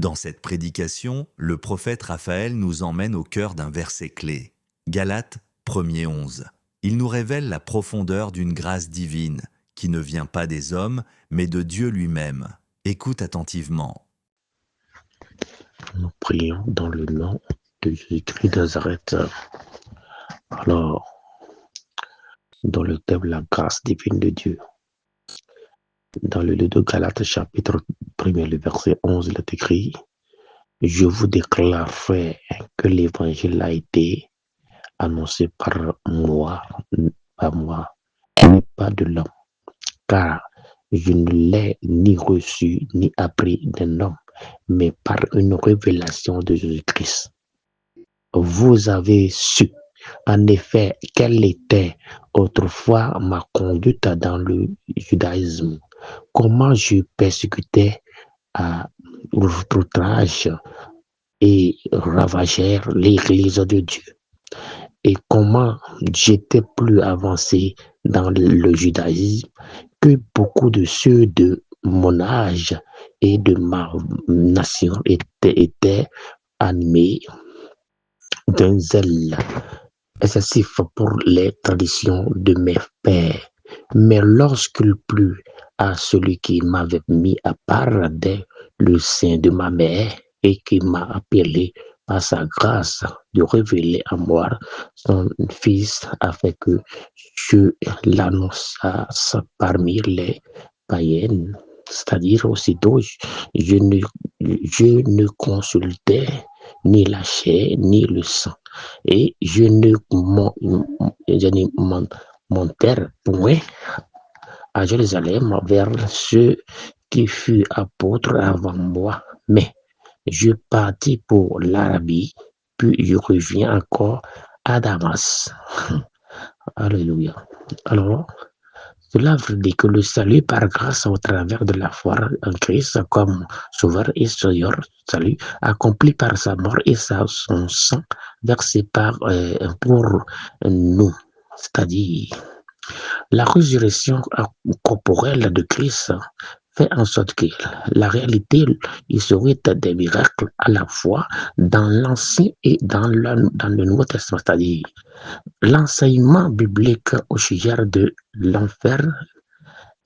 Dans cette prédication, le prophète Raphaël nous emmène au cœur d'un verset clé. Galates 1er 11. Il nous révèle la profondeur d'une grâce divine, qui ne vient pas des hommes, mais de Dieu lui-même. Écoute attentivement. Nous prions dans le nom de Jésus-Christ de Nazareth. Alors, dans le thème la grâce divine de Dieu, dans le livre de Galates, chapitre 1er, le verset 11, il est écrit: je vous déclare, frère, que l'évangile a été annoncé par moi, mais pas de l'homme, car je ne l'ai ni reçu ni appris d'un homme, mais par une révélation de Jésus-Christ. Vous avez su, en effet, quelle était autrefois ma conduite dans le judaïsme, comment je persécutais à outrage et ravageais l'Église de Dieu, et comment j'étais plus avancé dans le judaïsme que beaucoup de ceux de mon âge et de ma nation étaient animés d'un zèle excessif pour les traditions de mes pères. Mais lorsqu'il plut à celui qui m'avait mis à part dès le sein de ma mère et qui m'a appelé par sa grâce de révéler à moi son Fils afin que je l'annonçasse parmi les païennes, c'est-à-dire aussitôt je ne consultais ni la chair ni le sang, et je ne montai point à Jérusalem vers ceux qui furent apôtres avant moi, mais je partis pour l'Arabie, puis je reviens encore à Damas. Alléluia. Alors, cela veut dire que le salut par grâce au travers de la foi en Christ comme sauveur et Seigneur, salut accompli par sa mort et son sang versé pour nous, c'est-à-dire la résurrection corporelle de Christ fait en sorte que la réalité, il serait des miracles à la fois dans l'Ancien et dans le Nouveau Testament, c'est-à-dire l'enseignement biblique au sujet de l'enfer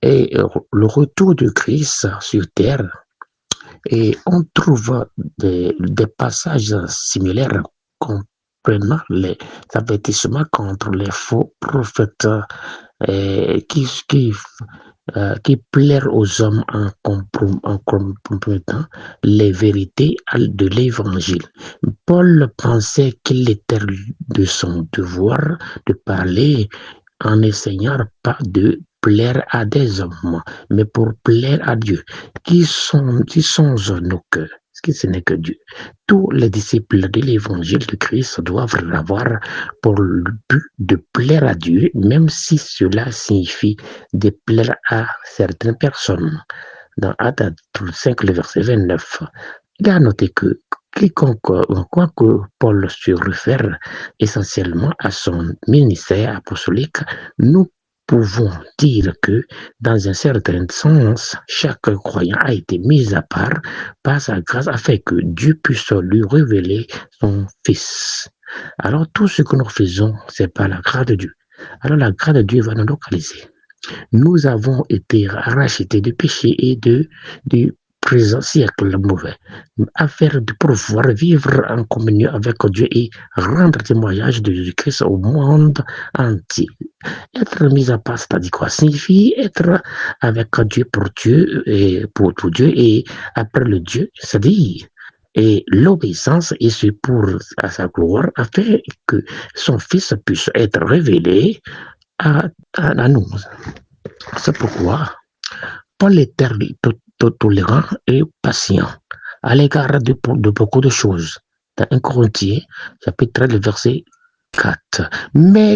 et le retour de Christ sur terre. Et on trouve des passages similaires comprenant les avertissements contre les faux prophètes qui plairent aux hommes en compromettant les vérités de l'évangile. Paul pensait qu'il était de son devoir de parler en n'essayant pas de plaire à des hommes, mais pour plaire à Dieu. Qui sont nos cœurs? Ce n'est que Dieu. Tous les disciples de l'évangile de Christ doivent avoir pour le but de plaire à Dieu, même si cela signifie de plaire à certaines personnes. Dans Actes 5, le verset 29, il a noté que quoique Paul se réfère essentiellement à son ministère apostolique, nous pouvons dire que, dans un certain sens, chaque croyant a été mis à part par sa grâce afin que Dieu puisse lui révéler son Fils. Alors, tout ce que nous faisons, c'est par la grâce de Dieu. Alors, la grâce de Dieu va nous localiser. Nous avons été rachetés du péché et du présent siècle mauvais, afin de pouvoir vivre en communion avec Dieu et rendre témoignage de Jésus-Christ au monde entier. Être mis à part, c'est-à-dire quoi? Signifie être avec Dieu pour Dieu et pour tout Dieu et après le Dieu, c'est-à-dire et l'obéissance et c'est pour à sa gloire afin que son Fils puisse être révélé à nous. C'est pourquoi Paul était tolérant et patient à l'égard de beaucoup de choses. Dans 1 Corinthiens, chapitre 13, verset 4. Mais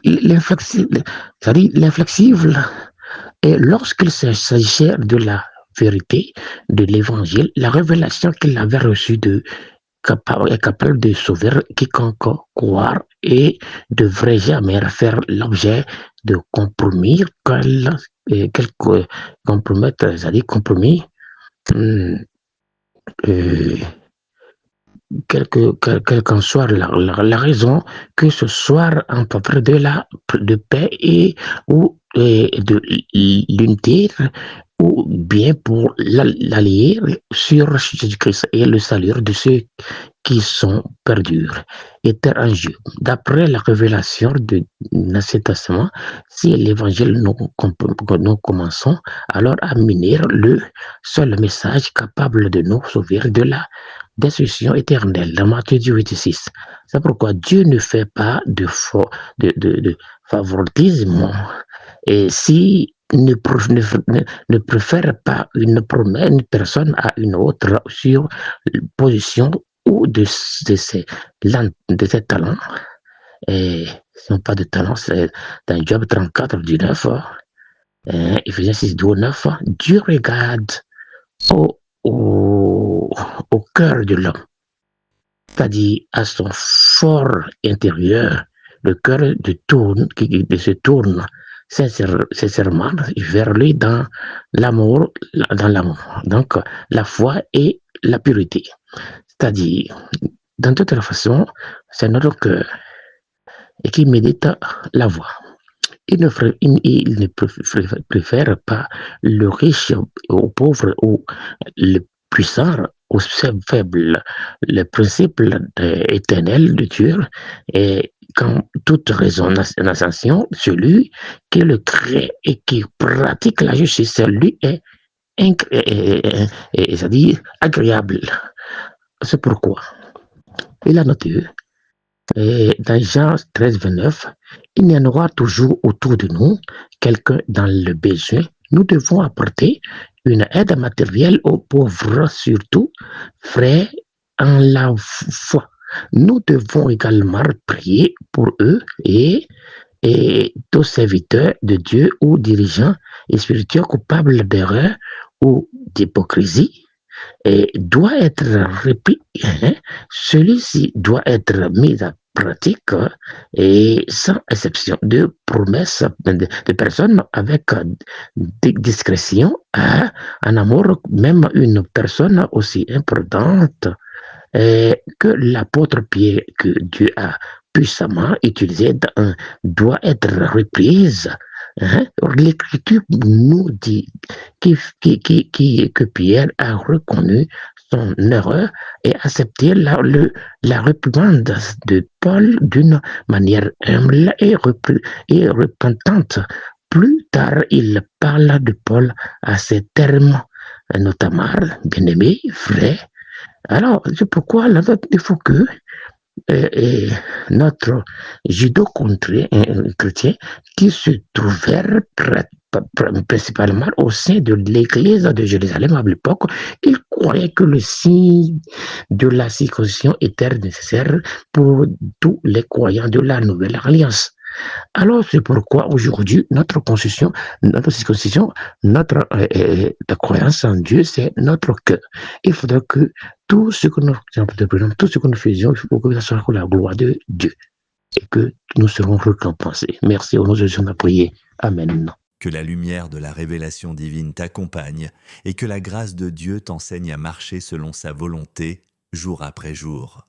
l'inflexible, et lorsqu'il s'agissait de la vérité de l'évangile, la révélation qu'il avait reçue est capable de sauver quiconque croire et devrait jamais faire l'objet de compromis, quelques compromis, c'est-à-dire compromis euh, quelle qu'en soit la raison, que ce soit en faveur de paix et de l'unité, ou bien pour l'allier sur Jésus-Christ et le salut de ceux qui sont perdus, était en jeu. D'après la révélation de l'Ancien Testament, si l'évangile nous commençons alors à mener le seul message capable de nous sauver de la destruction éternelle, dans Matthieu 18:6. C'est pourquoi Dieu ne fait pas de favoritisme. Et si ne préfère pas une personne à une autre sur une position ou de ses talents, et ce n'est pas de talent, c'est dans Job 34 du 9, Ephésiens 6, 9, Dieu regarde au, au, au cœur de l'homme, c'est-à-dire à son fort intérieur, le cœur se tourne sincèrement vers lui dans l'amour. Donc, la foi et la pureté. C'est-à-dire, dans toute façon, c'est notre cœur et qui médite la voix. Il ne préfère pas le riche au pauvre ou le puissant au faible. Le principe éternel de Dieu est quand toute raisonnation, celui qui le crée et qui pratique la justice, lui est c'est-à-dire agréable. C'est pourquoi il a noté dans Jean 13, 29, il y en aura toujours autour de nous quelqu'un dans le besoin. Nous devons apporter une aide matérielle aux pauvres, surtout frères en la foi. Nous devons également prier pour eux et tous serviteurs de Dieu ou dirigeants et spirituels coupables d'erreur ou d'hypocrisie et doit être répété. Celui-ci doit être mis à pratique et sans exception de promesses de personnes avec discrétion, en amour, même une personne aussi importante que l'apôtre Pierre que Dieu a puissamment utilisé doit être reprise. L'Écriture nous dit que Pierre a reconnu son erreur et accepté la réprimande de Paul d'une manière humble et repentante. Plus tard, il parle de Paul à ces termes, notamment, bien-aimé, frère. Alors, c'est pourquoi il faut que notre judo-chrétien qui se trouvait principalement au sein de l'église de Jérusalem à l'époque, il croyait que le signe de la circoncision était nécessaire pour tous les croyants de la nouvelle alliance. Alors, c'est pourquoi aujourd'hui, notre circoncision, notre croyance en Dieu, c'est notre cœur. Il faudra que tout ce que nous faisions, il faut que ça soit pour la gloire de Dieu et que nous serons récompensés. Merci, au nom de Jésus, on a prié. Amen. Que la lumière de la révélation divine t'accompagne et que la grâce de Dieu t'enseigne à marcher selon sa volonté jour après jour.